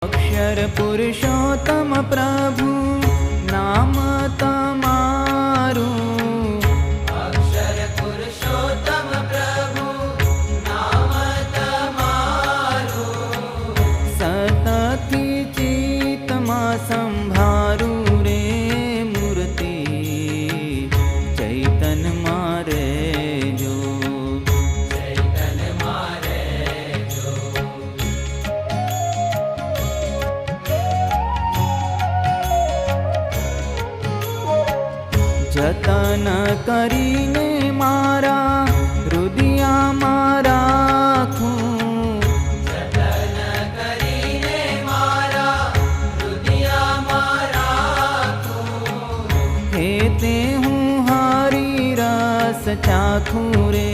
अक्षर पुरुषोत्तम प्रभु नाम तमारू। अक्षर पुरुषोत्तम प्रभु नाम तमारू। सतती चित्तमा संभारू रे मूर्ति चैतन मारे जो। चैतन मारे जो। जतन करीने मारा हृदयाમાં રાખું। जतन करीने मारा हृदयाમાં રાખું। हे ते हूँ हरि रस चाखूं रे